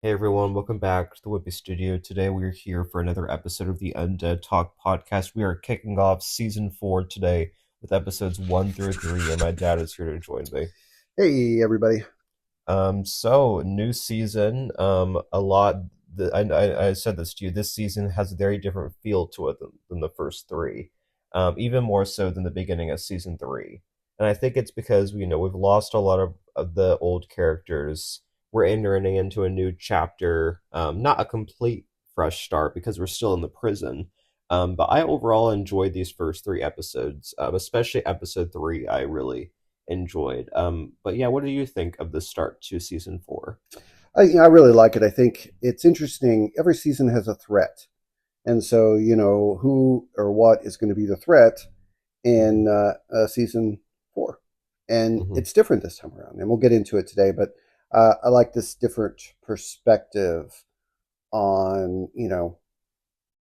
Hey everyone, welcome back to the Whippy Studio. Today we are here for another episode of the Undead Talk podcast. We are kicking off season 4 today with episodes 1 through 3, and my dad is here to join me. Hey, everybody. So new season. A lot. I said this to you. This season has a very different feel to it than the first three, even more so than the beginning of season 3. And I think it's because we've lost a lot of the old characters. We're entering into a new chapter, not a complete fresh start because we're still in the prison. But I overall enjoyed these first 3 episodes, especially episode 3. I really enjoyed. But yeah, what do you think of the start to season 4? I really like it. I think it's interesting. Every season has a threat. And so, who or what is going to be the threat Hmm. in season four. And Hmm. it's different this time around. And we'll get into it today. But I like this different perspective on,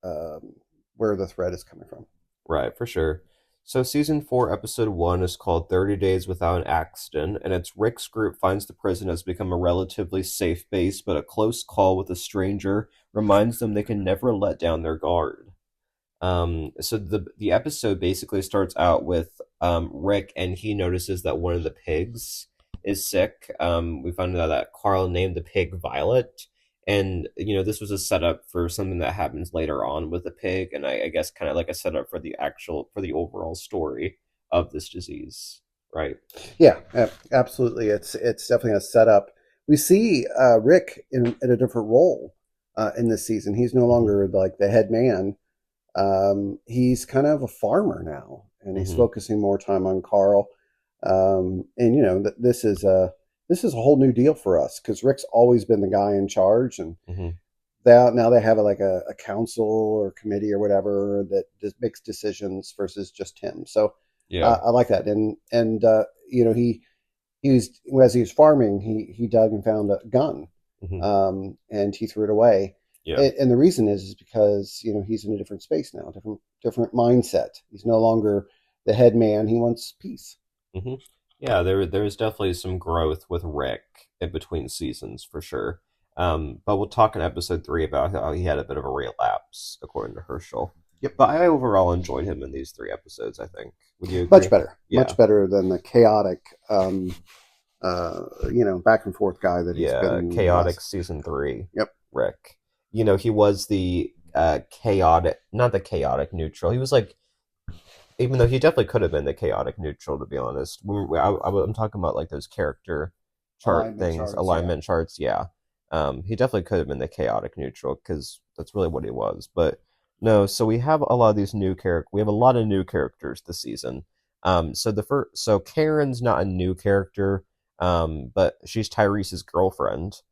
um, where the threat is coming from. Right, for sure. So season 4, episode 1 is called 30 Days Without an Accident, and it's Rick's group finds the prison has become a relatively safe base, but a close call with a stranger reminds them they can never let down their guard. So the episode basically starts out with Rick, and he notices that one of the pigs is sick. We find out that Carl named the pig Violet, and this was a setup for something that happens later on with the pig, and I guess kind of like a setup for the overall story of this disease, right? Yeah, absolutely. It's definitely a setup. We see Rick in a different role in this season. He's no Hmm. longer like the head man. He's kind of a farmer now, and he's Hmm. focusing more time on Carl. And this is a whole new deal for us because Rick's always been the guy in charge, and Hmm. now they have a council or committee or whatever that just makes decisions versus just him. So Yeah. I like that, and he was as he was farming, he dug and found a gun, Hmm. and he threw it away. Yeah. And the reason is because he's in a different space now, different mindset. He's no longer the head man. He wants peace. Hmm. Yeah, there's definitely some growth with Rick in between seasons for sure. But we'll talk in episode 3 about how he had a bit of a relapse, according to Herschel. Yep, But I overall enjoyed him in these 3 episodes, I think. Would you agree? much Yeah. better than the chaotic, back and forth guy that he's Yeah. been the Chaotic last. season 3, Yep, Rick. He was the chaotic, not the chaotic neutral. He was like, even though he definitely could have been the chaotic neutral, to be honest. I'm talking about like those character chart alignment things, charts. Yeah, alignment charts. Yeah, he definitely could have been the chaotic neutral because that's really what he was. But no, so we have a lot of these new character. We have a lot of new characters this season. So Karen's not a new character, but she's Tyrese's girlfriend.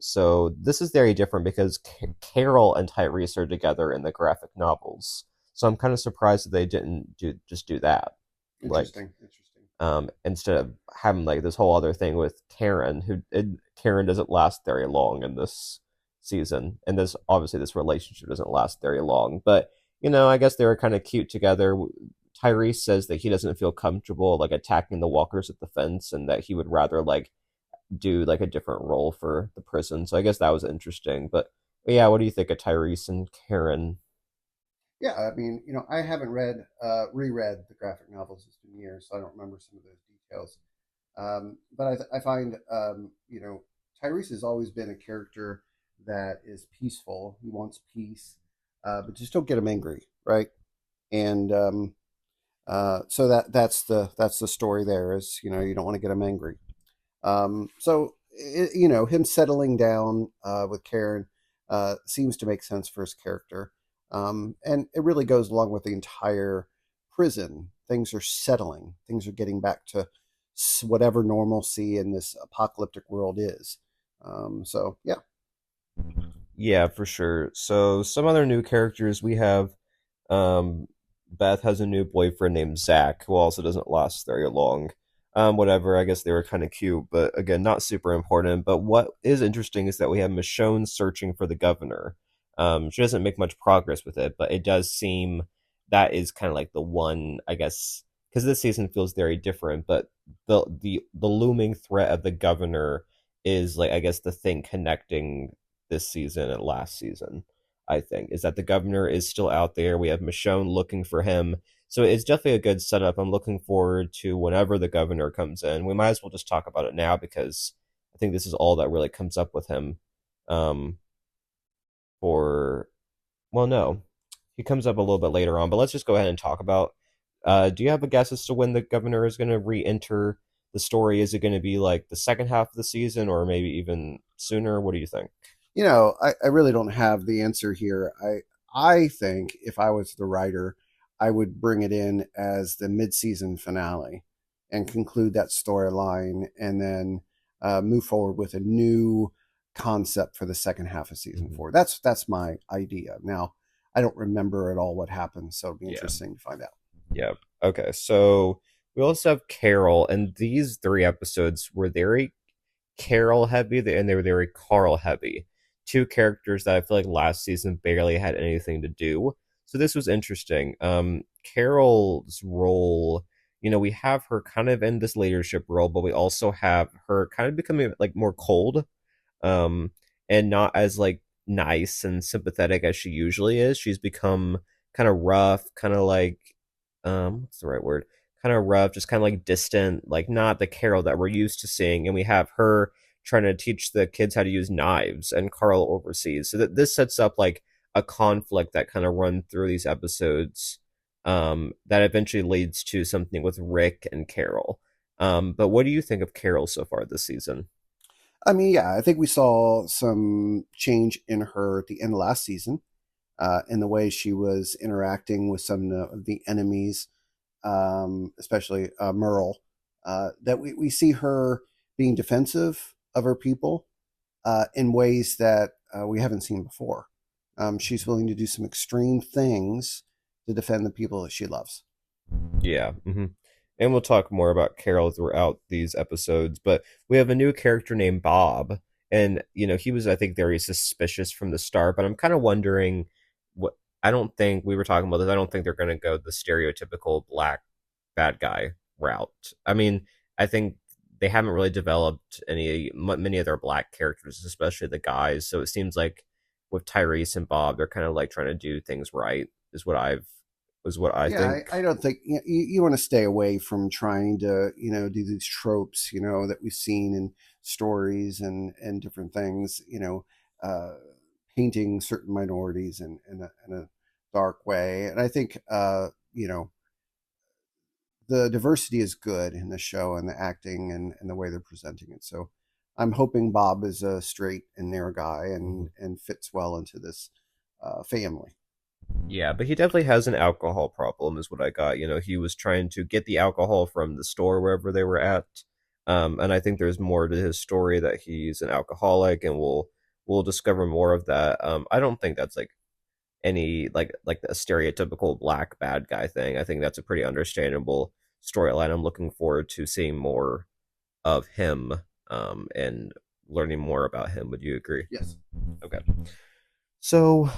So this is very different because Carol and Tyrese are together in the graphic novels. So I'm kind of surprised that they didn't do that. Like, interesting. instead of having like this whole other thing with Karen, Karen doesn't last very long in this season, and this relationship doesn't last very long. But I guess they were kind of cute together. Tyrese says that he doesn't feel comfortable like attacking the walkers at the fence, and that he would rather like do like a different role for the prison. So I guess that was interesting. But yeah, what do you think of Tyrese and Karen? Yeah, I mean, I haven't reread the graphic novels. It's been years, so I don't remember some of those details. But I find, Tyrese has always been a character that is peaceful. He wants peace, but just don't get him angry, right? And so that's the story. There is, you don't want to get him angry. Him settling down with Karen seems to make sense for his character, and it really goes along with the entire prison. Things are settling. Things are getting back to whatever normalcy in this apocalyptic world is. So yeah, Yeah, for sure. So some other new characters we have. Beth has a new boyfriend named Zach, who also doesn't last very long. Whatever. I guess they were kind of cute, but again, not super important. But what is interesting is that we have Michonne searching for the governor. She doesn't make much progress with it, but it does seem that is kind of like the one, I guess, because this season feels very different. But the looming threat of the governor is like I guess the thing connecting this season and last season. I think is that the governor is still out there. We have Michonne looking for him, so it's definitely a good setup. I'm looking forward to whenever the governor comes in. We might as well just talk about it now because I think this is all that really comes up with him. Um, for well, no, he comes up a little bit later on, but let's just go ahead and talk about. Do you have a guess as to when the governor is going to re-enter the story? Is it going to be like the second half of the season, or maybe even sooner? What do you think? I really don't have the answer here. I think if I was the writer, I would bring it in as the mid-season finale and conclude that storyline, and then move forward with a new concept for the second half of season Mhm. four. That's my idea. Now, I don't remember at all what happened, so it'd be Yeah, interesting to find out. yeah. Okay, so we also have Carol, and these three episodes were very Carol heavy and they were very Carl heavy. Two characters that I feel like last season barely had anything to do. So this was interesting. Carol's role, we have her kind of in this leadership role, but we also have her kind of becoming like more cold, um, and not as like nice and sympathetic as she usually is. She's become kind of rough, kind of like what's the right word? Kind of rough, just kind of like distant, like not the Carol that we're used to seeing. And we have her trying to teach the kids how to use knives, and Carl oversees. So that this sets up like a conflict that kind of run through these episodes, that eventually leads to something with Rick and Carol. But what do you think of Carol so far this season? I mean, yeah, I think we saw some change in her at the end of last season, in the way she was interacting with some of the enemies, especially Merle. That we see her being defensive of her people in ways that we haven't seen before. She's willing to do some extreme things to defend the people that she loves. Yeah. And we'll talk more about Carol throughout these episodes, but we have a new character named Bob, and he was, I think, very suspicious from the start, but I'm kind of wondering what I don't think we were talking about this. I don't think they're going to go the stereotypical black bad guy route. I mean, I think they haven't really developed many of their black characters, especially the guys, so it seems like with Tyrese and Bob, they're kind of like trying to do things right is what I Yeah, think. I don't think you want to stay away from trying to do these tropes that we've seen in stories and different things. Uh, Painting certain minorities in a dark way, and I think the diversity is good in the show and the acting and the way they're presenting it. So I'm hoping Bob is a straight and narrow guy Mhm. and fits well into this family. Yeah, but he definitely has an alcohol problem, is what I got. He was trying to get the alcohol from the store wherever they were at. And I think there's more to his story that he's an alcoholic, and we'll discover more of that. I don't think that's like any like a stereotypical black bad guy thing. I think that's a pretty understandable storyline. I'm looking forward to seeing more of him, and learning more about him. Would you agree? Yes. Okay. So,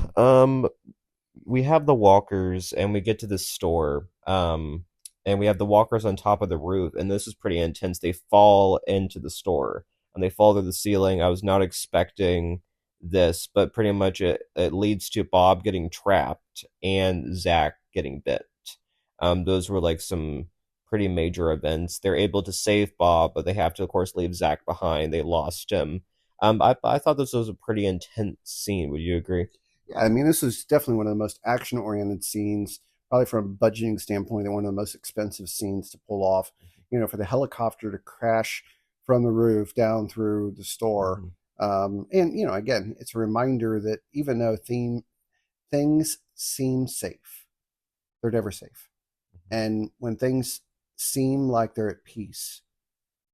we have the walkers and we get to this store, and we have the walkers on top of the roof, and this is pretty intense. They fall into the store and they fall through the ceiling. I was not expecting this, but pretty much it leads to Bob getting trapped and Zach getting bit. Those were like some pretty major events. They're able to save Bob, but they have to of course leave Zach behind. They lost him. I thought this was a pretty intense scene. Would you agree? Yeah, I mean, this is definitely one of the most action-oriented scenes, probably from a budgeting standpoint, and one of the most expensive scenes to pull off. For the helicopter to crash from the roof down through the store, Mm-hmm. and again, it's a reminder that even though things seem safe, they're never safe, and when things seem like they're at peace,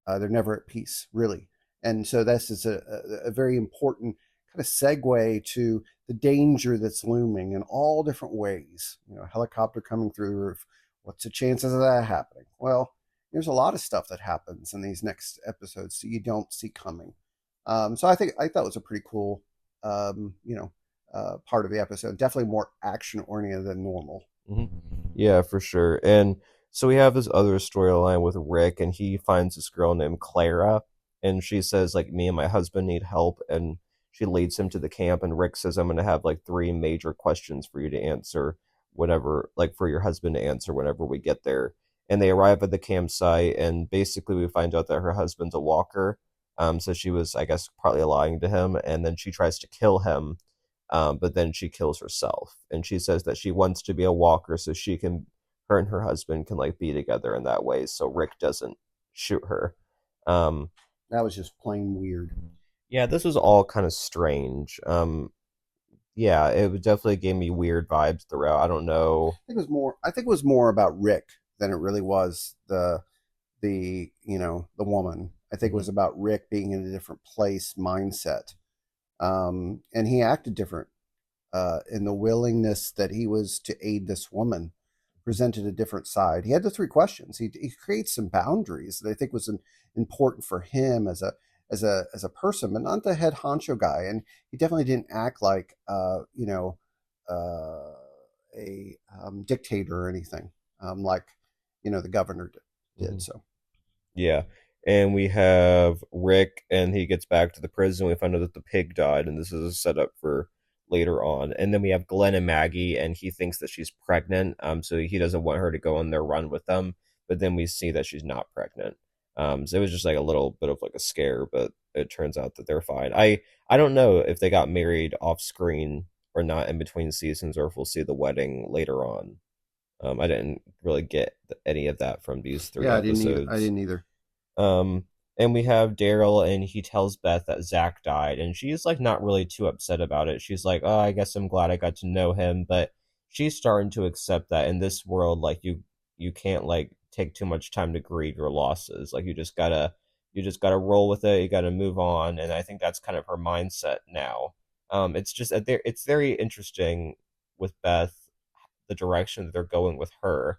they're never at peace, really. And so this is a very important kind of segue to the danger that's looming in all different ways. Helicopter coming through the roof. What's the chances of that happening? Well, there's a lot of stuff that happens in these next episodes that you don't see coming. So I thought it was a pretty cool, part of the episode. Definitely more action oriented than normal. Hmm. Yeah, for sure. And so we have this other storyline with Rick, and he finds this girl named Clara. and she says like me and my husband need help, and she leads him to the camp, and Rick says I'm going to have like three major questions for you to answer whenever, like for your husband to answer whenever we get there. And they arrive at the campsite, and basically we find out that her husband's a walker. So she was, I guess, partly lying to him, and then she tries to kill him, but then she kills herself. And she says that she wants to be a walker so she can, her and her husband can like be together in that way, so Rick doesn't shoot her. Um, That was just plain weird. yeah, this was all kind of strange. Yeah, it definitely gave me weird vibes throughout. I don't know. I think it was more about Rick than it really was the woman. I think it Mhm. was about Rick being in a different place mindset, and he acted different in the willingness that he was to aid this woman. Presented a different side. He had the three questions. He creates some boundaries that I think was important for him as a person, but not the head honcho guy. And he definitely didn't act like uh, a dictator or anything, like the governor did. Mhm. So Yeah. And we have Rick, and he gets back to the prison. We find out that the pig died, and this is a setup for later on. And then we have Glenn and Maggie, and he thinks that she's pregnant. So he doesn't want her to go on their run with them. But then we see that she's not pregnant. So it was just like a little bit of like a scare, but it turns out that they're fine. I don't know if they got married off screen or not in between seasons, or if we'll see the wedding later on. I didn't really get any of that from these three yeah, I didn't either. I episodes. didn't either. Um, and we have Daryl, and he tells Beth that Zach died, and she's like not really too upset about it. She's like, "Oh, I guess I'm glad I got to know him," but she's starting to accept that in this world, like you can't like take too much time to grieve your losses. Like you just gotta roll with it. You gotta move on, and I think that's kind of her mindset now. It's just it's very interesting with Beth, the direction that they're going with her,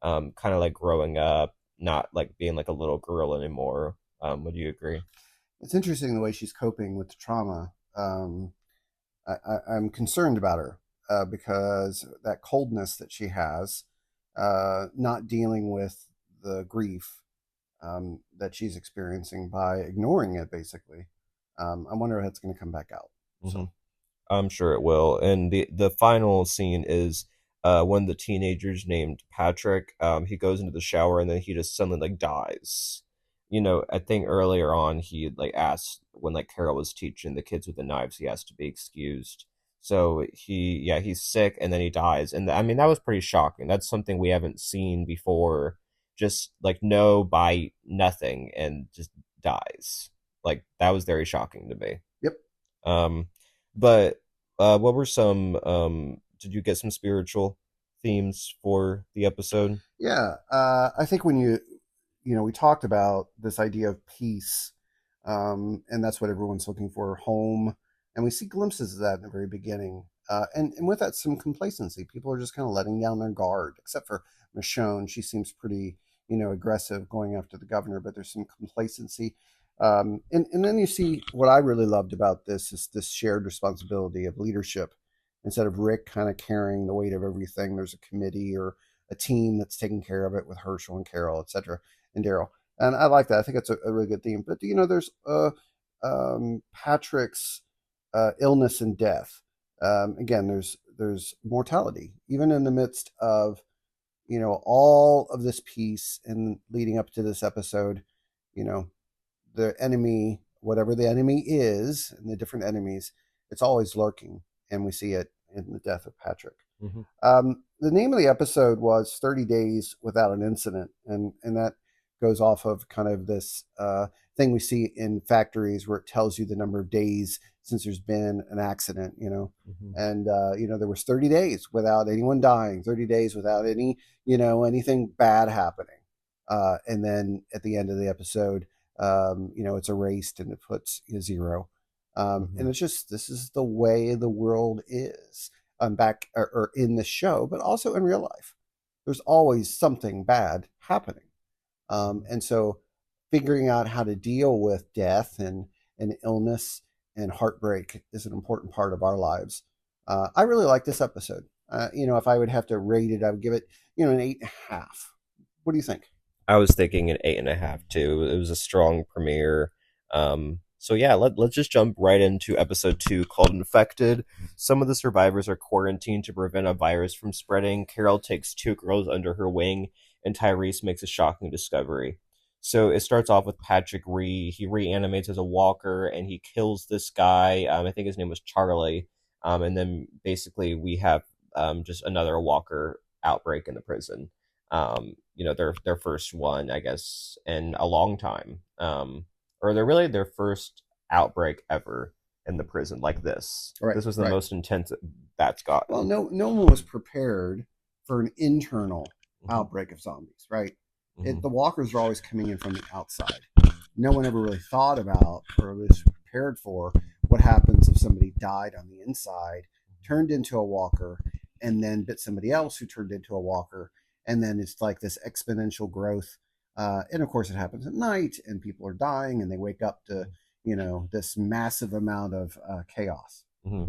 kind of like growing up, not like being like a little girl anymore. Would you agree? It's interesting the way she's coping with the trauma. I'm concerned about her because that coldness that she has, not dealing with the grief that she's experiencing by ignoring it, basically. I wonder if that's going to come back out. Hmm. So, I'm sure it will. And the final scene is one of the teenagers named Patrick. He goes into the shower, and then he just suddenly like dies. I think earlier on he like asked when like Carol was teaching the kids with the knives, he asked to be excused. So he's sick, and then he dies. And I mean that was pretty shocking. That's something we haven't seen before. Just like no bite, nothing, and just dies. Like that was very shocking to me. yep. Um, but what were some? Did you get some spiritual themes for the episode? Yeah. I think when we talked about this idea of peace, and that's what everyone's looking for, home. And we see glimpses of that in the very beginning. And with that, some complacency. People are just kind of letting down their guard, except for Michonne. She seems pretty, aggressive going after the governor, but there's some complacency. And then you see what I really loved about this is this shared responsibility of leadership. Instead of Rick kind of carrying the weight of everything, there's a committee or a team that's taking care of it with Herschel and Carol, etc., and Daryl. And I like that. I think it's a really good theme. But there's Patrick's illness and death. Again, there's mortality, even in the midst of all of this peace and leading up to this episode. You know, the enemy, whatever the enemy is, and the different enemies, it's always lurking, and we see it in the death of Patrick. Mm-hmm. The name of the episode was 30 Days Without an Incident, and that goes off of kind of this thing we see in factories where it tells you the number of days since there's been an accident, Mm-hmm. and there was 30 days without anyone dying, 30 days without anything bad happening, and then at the end of the episode, it's erased and it puts a zero. Mm-hmm. And it's just, this is the way the world is, back or in the show, but also in real life. There's always something bad happening. And so figuring out how to deal with death and illness and heartbreak is an important part of our lives. I really like this episode. If I would have to rate it, I would give it, an 8.5. What do you think? I was thinking an 8.5 too. It was a strong premiere. So yeah, let's just jump right into episode 2 called Infected. Some of the survivors are quarantined to prevent a virus from spreading. Carol takes two girls under her wing, and Tyrese makes a shocking discovery. So it starts off with Patrick Ree. He reanimates as a walker and he kills this guy. I think his name was Charlie. And then basically we have just another walker outbreak in the prison. Their first one, I guess, in a long time. Or they're really their first outbreak ever in the prison like this. Right, This was the right. most intense that's Well, gotten. no one was prepared for an internal Hmm. outbreak of zombies, right? Hmm. The walkers are always coming in from the outside. No one ever really thought about or was prepared for what happens if somebody died on the inside, turned into a walker, and then bit somebody else who turned into a walker, and then it's like this exponential growth. And of course, it happens at night, and people are dying, and they wake up to this massive amount of chaos. Hmm.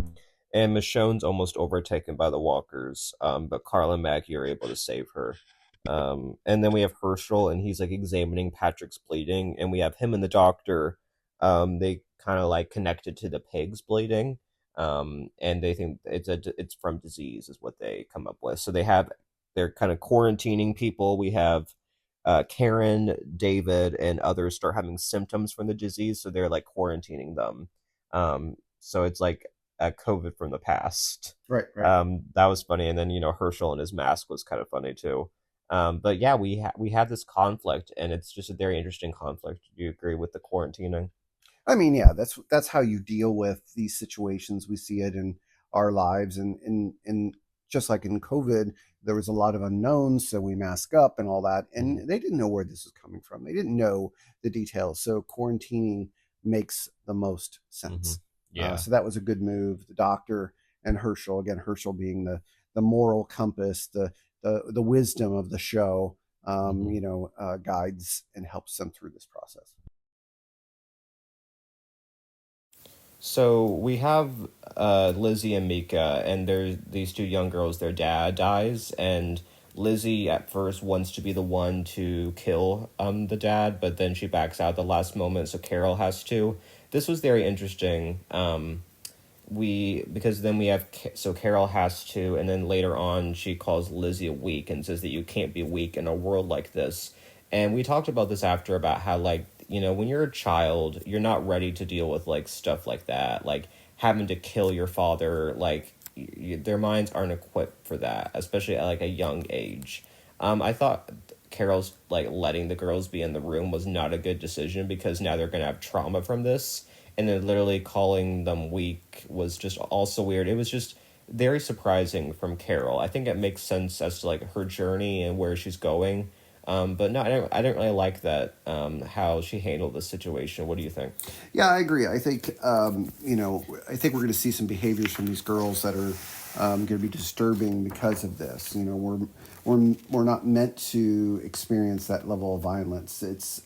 And Michonne's almost overtaken by the walkers, but Carl and Maggie are able to save her. And then we have Herschel, and he's like examining Patrick's bleeding, and we have him and the doctor. They kind of like connected to the pig's bleeding, and they think it's from disease, is what they come up with. So they're kind of quarantining people. We have Karen, David, and others start having symptoms from the disease, so they're like quarantining them. So it's like COVID from the past. Right, right. That was funny, and then Herschel and his mask was kind of funny too. But yeah, we have this conflict, and it's just a very interesting conflict. Do you agree with the quarantining? I mean, yeah, that's how you deal with these situations. We see it in our lives, and just like in COVID, there was a lot of unknowns, so we mask up and all that, Hmm. and they didn't know where this was coming from. They didn't know the details, so quarantining makes the most Hmm. sense. Yeah. So that was a good move. The doctor and Herschel, again, Herschel being the moral compass, the wisdom of the show, Hmm. guides and helps them through this process. So we have Lizzie and Mika, and there's these two young girls. Their dad dies, and Lizzie at first wants to be the one to kill the dad, but then she backs out at the last moment, so Carol has to. This was very interesting. We because then we have so Carol has to, and then later on she calls Lizzie weak and says that you can't be weak in a world like this. And we talked about this after about how like when you're a child you're not ready to deal with like stuff like that, like having to kill your father, like their minds aren't equipped for that, especially at like a young age. I thought Carol's like letting the girls be in the room was not a good decision because now they're gonna have trauma from this, and then literally calling them weak was just also weird. It was just very surprising from Carol. I think it makes sense as to like her journey and where she's going. But no, I didn't really like that how she handled the situation. What do you think? Yeah, I agree. I think I think we're going to see some behaviors from these girls that are going to be disturbing because of this. We're not meant to experience that level of violence. It's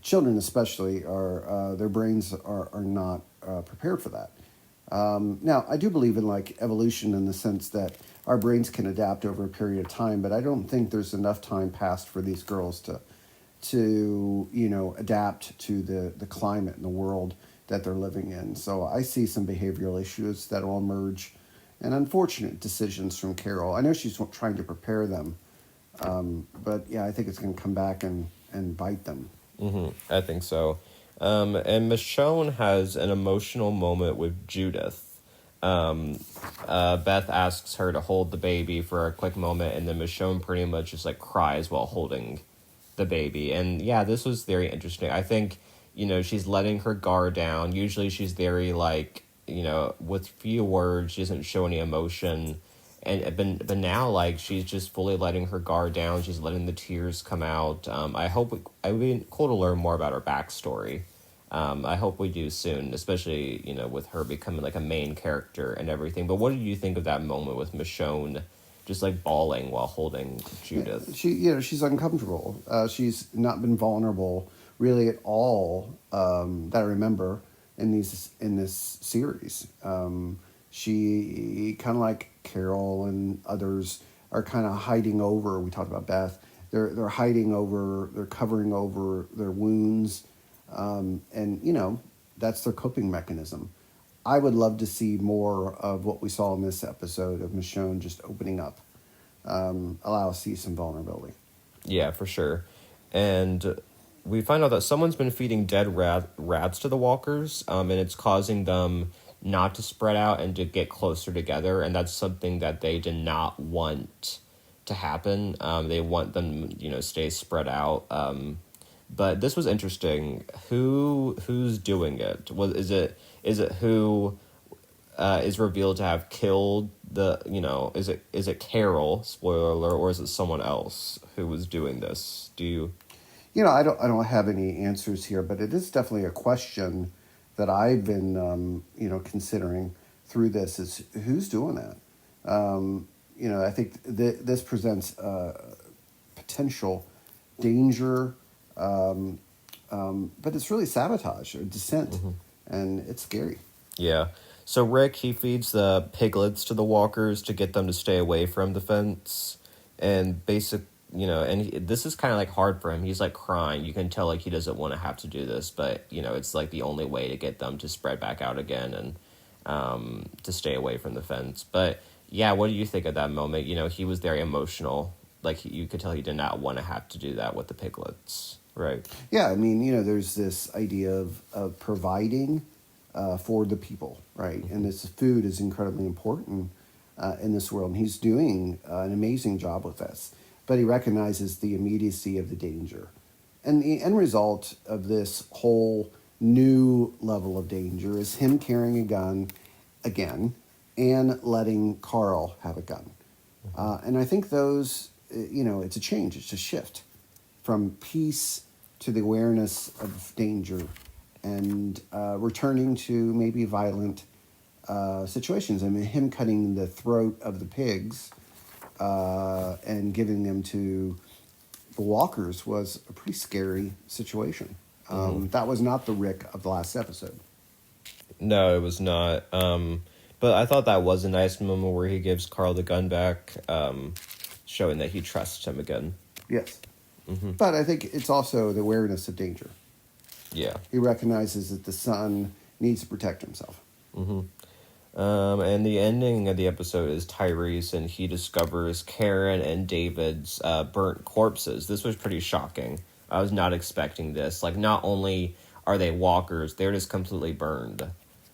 children, especially, are their brains are not prepared for that. Now, I do believe in like evolution in the sense that our brains can adapt over a period of time, but I don't think there's enough time passed for these girls to adapt to the climate and the world that they're living in. So I see some behavioral issues that will emerge, and unfortunate decisions from Carol. I know she's trying to prepare them, but yeah, I think it's going to come back and bite them. I think so. And Michonne has an emotional moment with Judith. Beth asks her to hold the baby for a quick moment, and then Michonne pretty much just like cries while holding the baby. And yeah, this was very interesting. I think, she's letting her guard down. Usually she's very like, with few words, she doesn't show any emotion. And but now like she's just fully letting her guard down. She's letting the tears come out. I would be cool to learn more about her backstory. I hope we do soon, especially with her becoming like a main character and everything. But what did you think of that moment with Michonne, just like bawling while holding Yeah, Judith? she's uncomfortable. She's not been vulnerable really at all that I remember in this series. She kind of like Carol and others are kind of hiding over. We talked about Beth. They're hiding over. They're covering over their wounds. And that's their coping mechanism. I would love to see more of what we saw in this episode of Michonne just opening up, allow us to see some vulnerability. Yeah, for sure. And we find out that someone's been feeding dead rats to the walkers, and it's causing them not to spread out and to get closer together. And that's something that they did not want to happen. They want them, stay spread out. But this was interesting. Who's doing it? Is it who is revealed to have killed the is it Carol, spoiler alert, or is it someone else who was doing this? Do you I don't have any answers here, but it is definitely a question that I've been considering through this is who's doing that. I think this presents potential danger, but it's really sabotage or dissent, and it's scary. Yeah. So Rick, he feeds the piglets to the walkers to get them to stay away from the fence, and this is kind of like hard for him. He's like crying. You can tell like he doesn't want to have to do this, but it's like the only way to get them to spread back out again and to stay away from the fence. But yeah, what do you think of that moment? He was very emotional. Like you could tell he did not want to have to do that with the piglets, right? Yeah, I mean, there's this idea of providing for the people, right? And this food is incredibly important in this world, and he's doing an amazing job with this. But he recognizes the immediacy of the danger. And the end result of this whole new level of danger is him carrying a gun again and letting Carl have a gun. And I think it's a change, it's a shift from peace to the awareness of danger and returning to maybe violent situations. I mean, him cutting the throat of the pigs and giving them to the walkers was a pretty scary situation. That was not the Rick of the last episode. No, it was not. But I thought that was a nice moment where he gives Carl the gun back, showing that he trusts him again. Yes. But I think it's also the awareness of danger. Yeah. He recognizes that the son needs to protect himself. And the ending of the episode is Tyrese, and he discovers Karen and David's burnt corpses. This was pretty shocking. I was not expecting this. Like, not only are they walkers, they're just completely burned.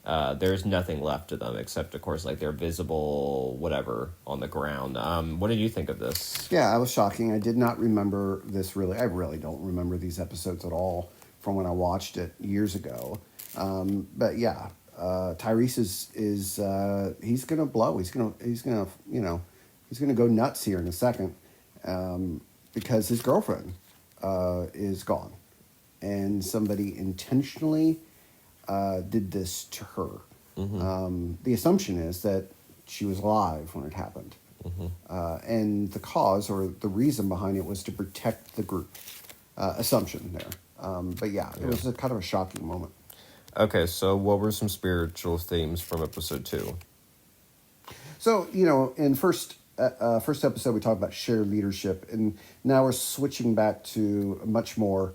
There's nothing left of them except, of course, like their visible whatever on the ground. What did you think of this? Yeah, it was shocking. I did not remember this really. I really don't remember these episodes at all from when I watched it years ago. But yeah, Tyrese is he's gonna blow. He's gonna go nuts here in a second because his girlfriend is gone, and somebody intentionally did this to her. The assumption is that she was alive when it happened, and the cause or the reason behind it was to protect the group. Assumption there, but yeah, it was a kind of a shocking moment. Okay, so what were some spiritual themes from episode 2? So, in first episode, we talked about shared leadership, and now we're switching back to a much more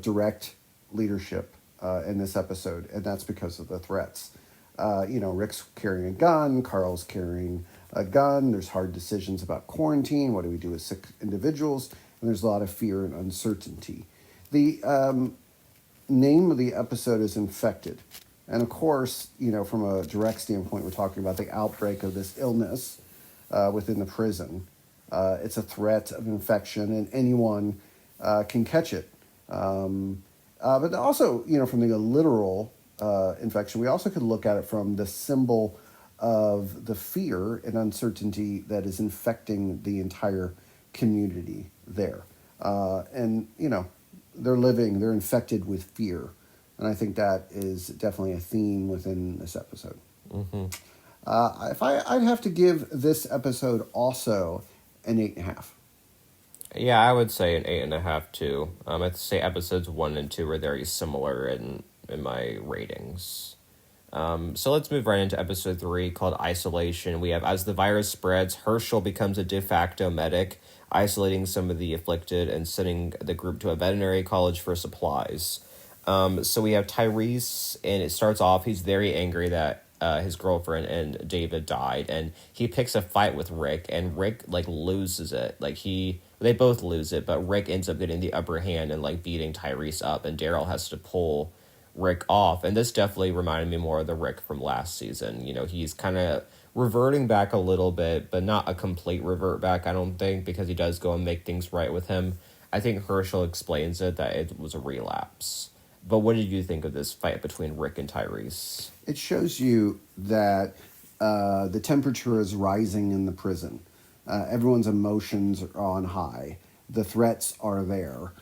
direct leadership in this episode, and that's because of the threats. Rick's carrying a gun, Carl's carrying a gun, there's hard decisions about quarantine, what do we do with sick individuals, and there's a lot of fear and uncertainty. The name of the episode is Infected. And of course, from a direct standpoint, we're talking about the outbreak of this illness within the prison. It's a threat of infection, and anyone can catch it. But also, from the literal infection, we also could look at it from the symbol of the fear and uncertainty that is infecting the entire community there. They're infected with fear. And I think that is definitely a theme within this episode. I'd have to give this episode also an 8.5. Yeah, I would say an 8.5 too. I'd say episodes 1 and 2 are very similar in my ratings. So let's move right into episode 3 called Isolation. We have, as the virus spreads, Herschel becomes a de facto medic, isolating some of the afflicted and sending the group to a veterinary college for supplies. So we have Tyrese, and it starts off, he's very angry that his girlfriend and David died, and he picks a fight with Rick, and Rick, like, loses it. Like, they both lose it, but Rick ends up getting the upper hand and, like, beating Tyrese up, and Daryl has to pull Rick off. And this definitely reminded me more of the Rick from last season. You know, he's kind of reverting back a little bit, but not a complete revert back, I don't think, because he does go and make things right with him. I think Herschel explains it that it was a relapse. But what did you think of this fight between Rick and Tyrese? It shows you that the temperature is rising in the prison. Everyone's emotions are on high. The threats are there.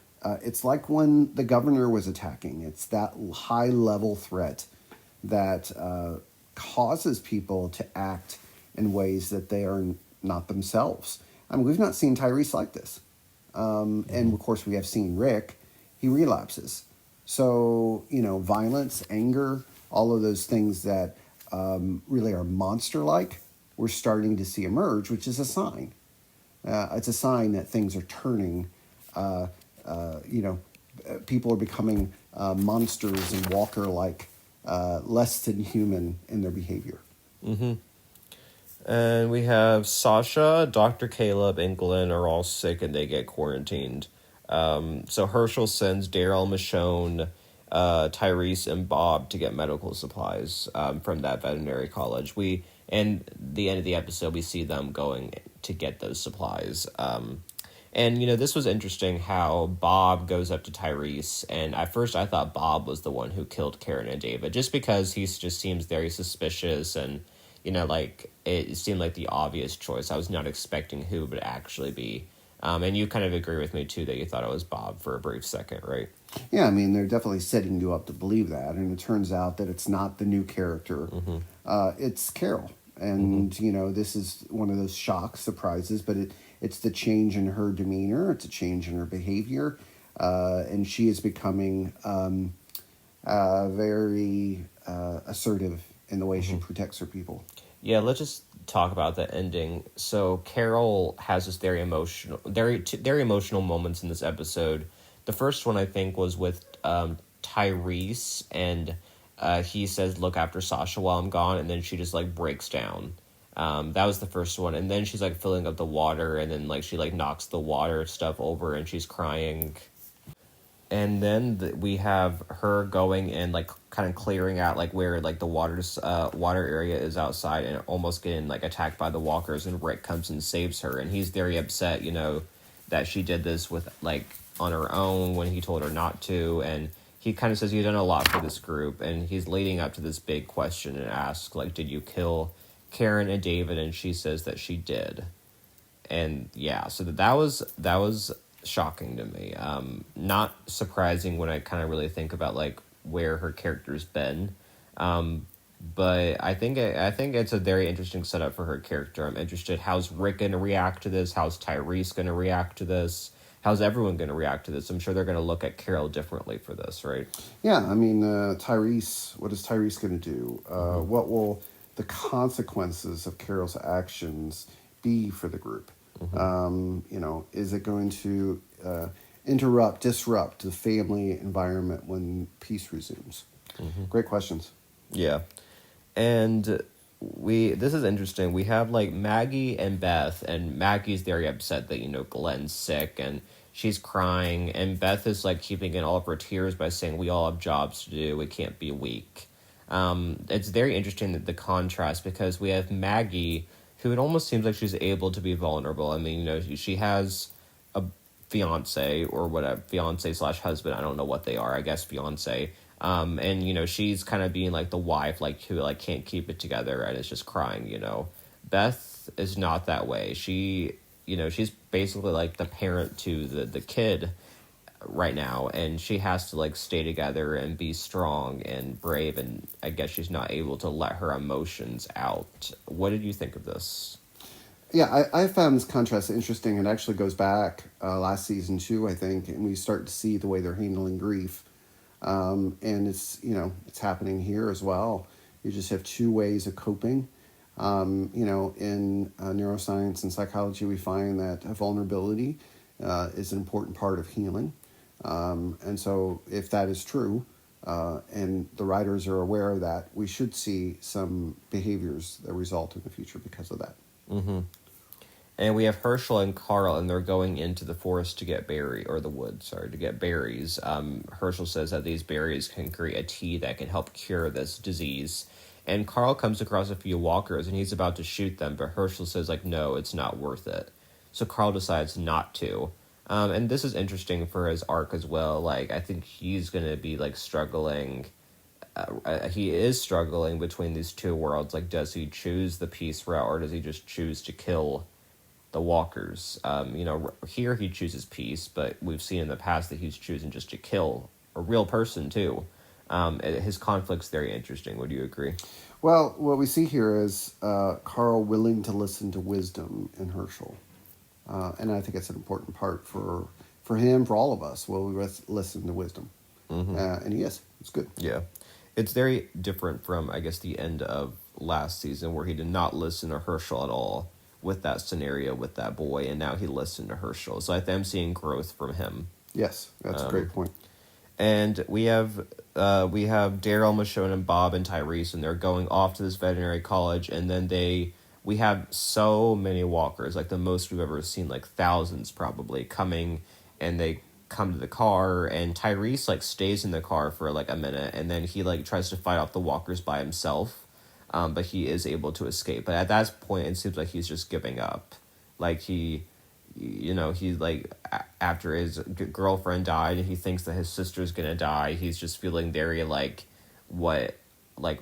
It's like when the governor was attacking. It's that high level threat that causes people to act in ways that they are not themselves. I mean, we've not seen Tyrese like this. And of course, we have seen Rick. He relapses. So, violence, anger, all of those things that really are monster like, we're starting to see emerge, which is a sign. It's a sign that things are turning. Uh, People are becoming monsters and Walker like, less than human in their behavior. Mm-hmm. And we have Sasha, Dr. Caleb, and Glenn are all sick and they get quarantined. So Herschel sends Daryl, Michonne, Tyrese, and Bob to get medical supplies from that veterinary college. And the end of the episode, we see them going to get those supplies. And, this was interesting how Bob goes up to Tyrese. And at first I thought Bob was the one who killed Karen and David, just because he just seems very suspicious and, like, it seemed like the obvious choice. I was not expecting who it would actually be. And you kind of agree with me, too, that you thought it was Bob for a brief second, right? Yeah, I mean, they're definitely setting you up to believe that. And it turns out that it's not the new character, it's Carol. And, this is one of those shock surprises, but it's the change in her demeanor, it's a change in her behavior. And she is becoming very assertive in the way she protects her people. Yeah, let's just talk about the ending. So Carol has this very emotional moments in this episode. The first one I think was with Tyrese, and he says, "Look after Sasha while I'm gone," and then she just like breaks down. That was the first one, and then she's like filling up the water, and then like she like knocks the water stuff over, and she's crying. And then we have her going and like kind of clearing out like where like the water area is outside, and almost getting like attacked by the walkers, and Rick comes and saves her, and he's very upset, that she did this with like on her own when he told her not to. And he kind of says he's done a lot for this group, and he's leading up to this big question and asks like, did you kill Karen and David? And she says that she did. And yeah, so that was shocking to me. Not surprising when I kind of really think about like where her character's been. But I think it's a very interesting setup for her character. I'm interested, how's Rick going to react to this? How's Tyrese going to react to this? How's everyone going to react to this? I'm sure they're going to look at Carol differently for this, right? Yeah, I mean, Tyrese, what is Tyrese going to do? What will the consequences of Carol's actions be for the group? Is it going to disrupt the family environment when peace resumes? Great questions. Yeah. And this is interesting. We have like Maggie and Beth, and Maggie's very upset that, Glenn's sick and she's crying, and Beth is like keeping in all of her tears by saying, we all have jobs to do. We can't be weak. It's very interesting that the contrast, because we have Maggie, who it almost seems like she's able to be vulnerable. I mean, she has a fiance or whatever, fiance/husband. I don't know what they are. I guess fiance. And she's kind of being like the wife, like who like can't keep it together and is just crying. Beth is not that way. She's basically like the parent to the kid right now, and she has to like stay together and be strong and brave, and I guess she's not able to let her emotions out. What did you think of this? Yeah, I found this contrast interesting. It actually goes back last season too, I think, and we start to see the way they're handling grief. And it's happening here as well. You just have two ways of coping. In neuroscience and psychology, we find that vulnerability is an important part of healing. And so if that is true, and the writers are aware of that, we should see some behaviors that result in the future because of that. Mm-hmm. And we have Herschel and Carl, and they're going into the forest to get or the woods, sorry, to get berries. Herschel says that these berries can create a tea that can help cure this disease. And Carl comes across a few walkers, and he's about to shoot them, but Herschel says, like, no, it's not worth it. So Carl decides not to. And this is interesting for his arc as well. Like, I think he's going to be, like, struggling. He is struggling between these two worlds. Like, does he choose the peace route, or does he just choose to kill the walkers? Here he chooses peace, but we've seen in the past that he's choosing just to kill a real person too. His conflict's very interesting. Would you agree? Well, what we see here is Carl willing to listen to wisdom in Herschel. And I think it's an important part for him, for all of us. Will we listen to wisdom? Mm-hmm. And he is. It's good. Yeah, it's very different from, I guess, the end of last season where he did not listen to Herschel at all with that scenario with that boy, and now he listened to Herschel. So I think I'm seeing growth from him. Yes, that's a great point. And we have Daryl, Michonne, and Bob and Tyrese, and they're going off to this veterinary college, and then we have so many walkers, like the most we've ever seen, like thousands probably, coming, and they come to the car, and Tyrese like stays in the car for like a minute, and then he like tries to fight off the walkers by himself, but he is able to escape. But at that point, it seems like he's just giving up, like he like after his girlfriend died and he thinks that his sister's gonna die, he's just feeling very like, what, like,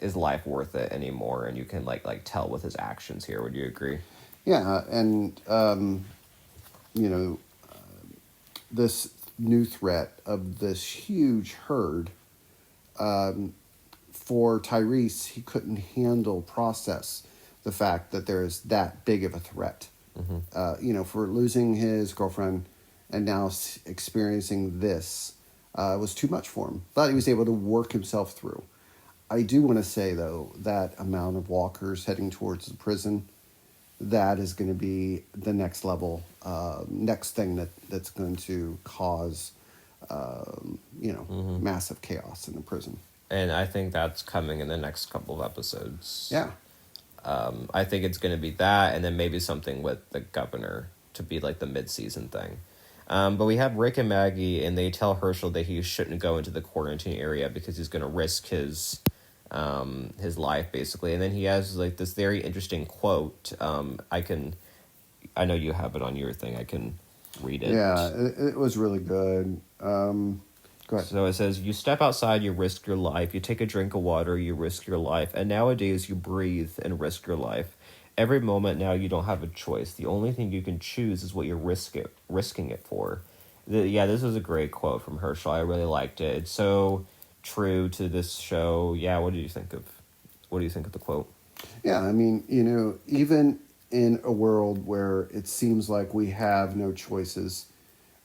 is life worth it anymore? And you can like tell with his actions here. Would you agree? Yeah, and you know, this new threat of this huge herd, for Tyrese, he couldn't process the fact that there is that big of a threat. For losing his girlfriend and now experiencing this was too much for him. But he was able to work himself through. I do want to say, though, that amount of walkers heading towards the prison, that is going to be the next level, next thing that's going to cause, massive chaos in the prison. And I think that's coming in the next couple of episodes. Yeah. I think it's going to be that, and then maybe something with the governor to be like the mid-season thing. But we have Rick and Maggie, and they tell Herschel that he shouldn't go into the quarantine area because he's going to risk his life, basically. And then he has like this very interesting quote. I know you have it on your thing. I can read it. Yeah, it was really good. Go ahead. So it says, you step outside, you risk your life. You take a drink of water, you risk your life. And nowadays, you breathe and risk your life. Every moment now, you don't have a choice. The only thing you can choose is what you're risking it for. This was a great quote from Herschel. I really liked it. It's so true to this show. Yeah, what do you think of the quote? Yeah, I mean, even in a world where it seems like we have no choices,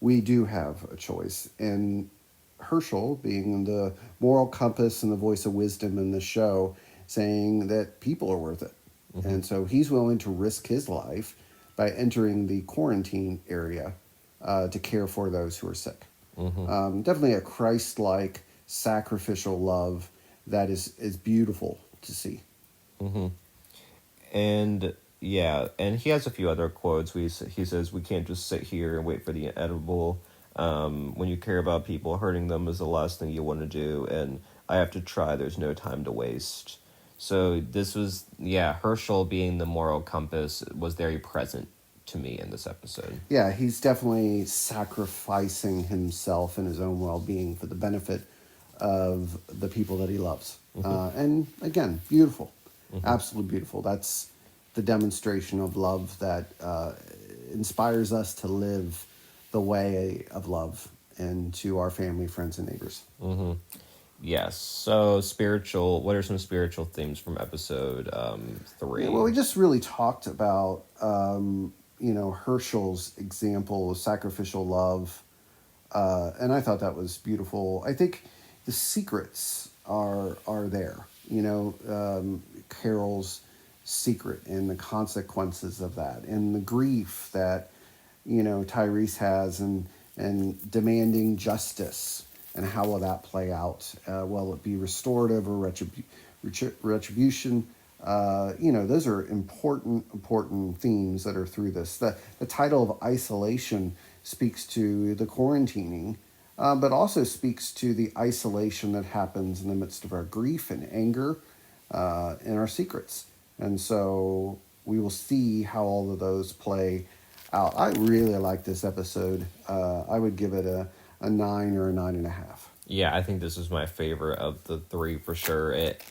we do have a choice. And Herschel, being the moral compass and the voice of wisdom in the show, saying that people are worth it. Mm-hmm. And so he's willing to risk his life by entering the quarantine area to care for those who are sick. Mm-hmm. Definitely a Christ-like sacrificial love that is beautiful to see. Mm-hmm. And yeah, and he has a few other quotes. He says, we can't just sit here and wait for the inevitable. When you care about people, hurting them is the last thing you want to do, and I have to try, there's no time to waste. So this was, Herschel being the moral compass was very present to me in this episode. Yeah, he's definitely sacrificing himself and his own well-being for the benefit of the people that he loves. Mm-hmm. And again, beautiful. Mm-hmm. Absolutely beautiful. That's the demonstration of love that inspires us to live the way of love and to our family, friends, and neighbors. Mm-hmm. Yes. So spiritual. What are some spiritual themes from episode 3? Yeah, well, we just really talked about Herschel's example of sacrificial love, and I thought that was beautiful. I think the secrets are there. Carol's secret and the consequences of that, and the grief that Tyrese has, and demanding justice and how will that play out? Will it be restorative or retribution? Those are important themes that are through this. The title of isolation speaks to the quarantining, but also speaks to the isolation that happens in the midst of our grief and anger and our secrets. And so we will see how all of those play out. I really like this episode. I would give it a 9 or a 9.5. Yeah, I think this is my favorite of the three for sure. It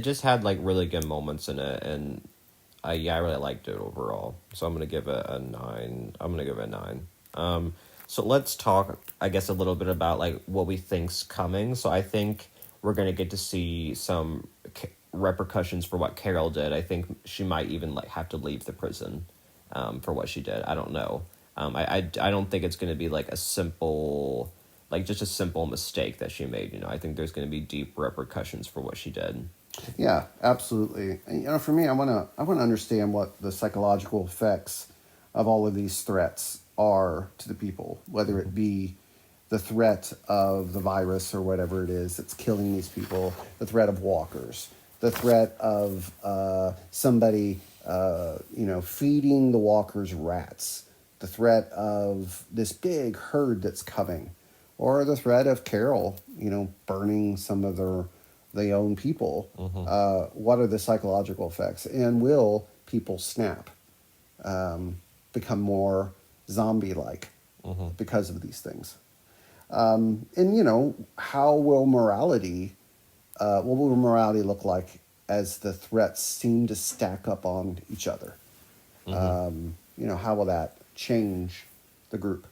just had like really good moments in it, and I really liked it overall. So I'm gonna give it a 9. I'm gonna give it a 9. So let's talk, I guess, a little bit about like what we think's coming. So I think we're gonna get to see some repercussions for what Carol did. I think she might even like have to leave the prison for what she did. I don't know. I don't think it's gonna be like a simple, like just a simple mistake that she made. I think there's gonna be deep repercussions for what she did. Yeah, absolutely. And, for me, I want to understand what the psychological effects of all of these threats are to the people, whether it be the threat of the virus or whatever it is that's killing these people, the threat of walkers, the threat of somebody, feeding the walkers rats, the threat of this big herd that's coming, or the threat of Carol, burning some of their own people. What are the psychological effects? And will people snap, become more zombie-like because of these things? And how will morality? What will morality look like as the threats seem to stack up on each other? How will that change the group?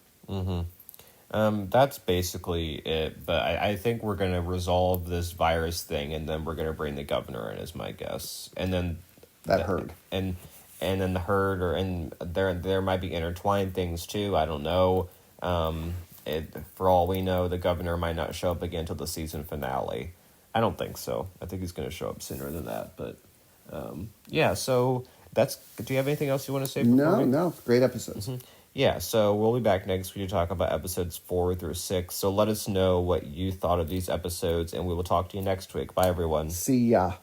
That's basically it, but I think we're going to resolve this virus thing, and then we're going to bring the governor in, is my guess. And then that herd. And then the herd, and there might be intertwined things too, I don't know. For all we know, the governor might not show up again until the season finale. I don't think so. I think he's going to show up sooner than that, but yeah, so do you have anything else you want to say? No, great episodes. Yeah, so we'll be back next week to talk about episodes 4 through 6. So let us know what you thought of these episodes, and we will talk to you next week. Bye, everyone. See ya.